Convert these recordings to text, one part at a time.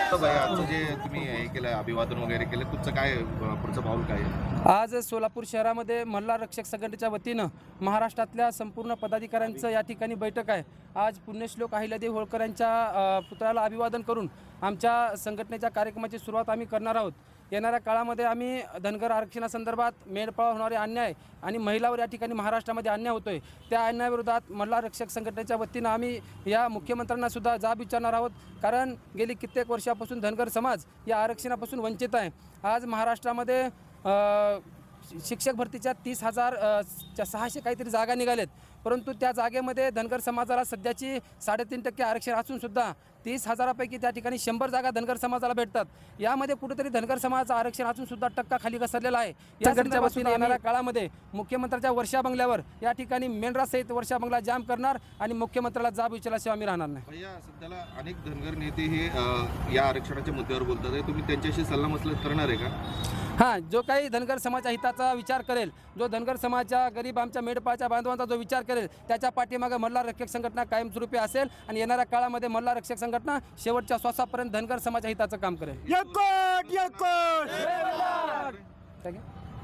वाटतं भाई आजचं जे तुम्ही हे केलं अभिवादन वगैरे केलं तुमचं काय पुढचं पाऊल काय आहे? आज सोलापूर शहरामध्ये मल्हार रक्षक संघटनेच्या वतीनं महाराष्ट्रातल्या संपूर्ण पदाधिकाऱ्यांचं या ठिकाणी बैठक आहे। आज पुण्यश्लोक अहिल्यादेवी होळकर यांच्या पुतळ्याला अभिवादन करून आमच्या संघटनेच्या कार्यक्रमाची सुरुवात आम्ही करणार आहोत। येणाऱ्या काळामध्ये आम्ही धनगर आरक्षणासंदर्भात मेळपाळ होणारे अन्याय आणि महिलावर या ठिकाणी महाराष्ट्रामध्ये अन्याय होतोय, त्या अन्यायाविरोधात मल्हार रक्षक संघटनेच्या वतीनं आम्ही या मुख्यमंत्र्यांना सुद्धा जाब विचारणार आहोत। कारण गेली कित्येक वर्षापासून धनगर समाज या आरक्षणापासून वंचित आहे। आज महाराष्ट्रामध्ये शिक्षक भरतीच्या 30,600 काहीतरी जागा निघालेत, परंतु त्या जागेमध्ये धनगर समाजाला सध्याची 3.5% आरक्षण असूनसुद्धा 30,000पैकी त्या ठिकाणी 100 जागा धनगर समाजाला भेटतात। यामध्ये कुठेतरी धनगर समाजाचं आरक्षण असूनसुद्धा टक्का खाली घसरलेला आहे। या संघटनेच्या वतीने येणाऱ्या काळामध्ये मुख्यमंत्र्यांच्या वर्षा बंगल्यावर या ठिकाणी मेंढरासहित वर्षा बंगला जाम करणार आणि मुख्यमंत्र्याला जाब विचारल्याशिवाय आम्ही राहणार नाही। भैया सध्याला अनेक धनगर नेते हे या आरक्षणाच्या मुद्द्यावर बोलतात आहे, तुम्ही त्यांच्याशी सल्लामसलत करणार आहे का? हां, जो काही धनगर समाजाच्या हिताचा विचार करेल, जो धनगर समाजाच्या गरीब आमच्या मेंढपाळच्या बांधवांचा जो विचार करेल, त्याच्या पाठीमागे मल्हार रक्षक संघटना कायमस्वरूपी असेल आणि येणाऱ्या काळामध्ये मल्हार रक्षक संघटना शेवटच्या श्वासापर्यंत धनगर समाजाच्या हिताचं काम करेल।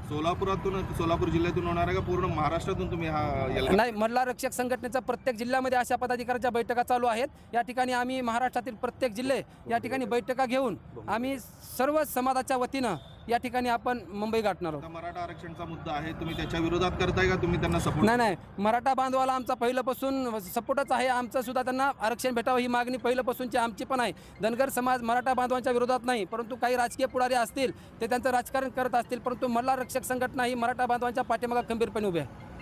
सोलापूर जिल्ह्यातून होणार आहे का पूर्ण महाराष्ट्रातून तुम्ही हा नाही, मल्हार रक्षक संघटनेचा प्रत्येक जिल्ह्यामध्ये अशा पदाधिकाऱ्यांच्या बैठका चालू आहेत। या ठिकाणी आम्ही महाराष्ट्रातील प्रत्येक जिल्हे या ठिकाणी बैठका घेऊन आम्ही सर्व समाजाच्या वतीनं या ठिकाणी आपण मुंबई गाठणार आहोत। मराठा आरक्षणाचा मुद्दा आहे, तुम्ही त्याच्या विरोधात करताय का तुम्ही त्यांना सपोर्ट? नाही, मराठा बांधवाला आमचा पहिल्यापासून सपोर्टच आहे। आमचं सुद्धा त्यांना आरक्षण भेटावं ही मागणी पहिल्यापासूनची आमची पण आहे। धनगर समाज मराठा बांधवांच्या विरोधात नाही, परंतु काही राजकीय पुढारी असतील ते त्यांचं राजकारण करत असतील, परंतु मल्हार रक्षक संघटना ही मराठा बांधवांच्या पाठीमागे खंबीरपणे उभी आहे।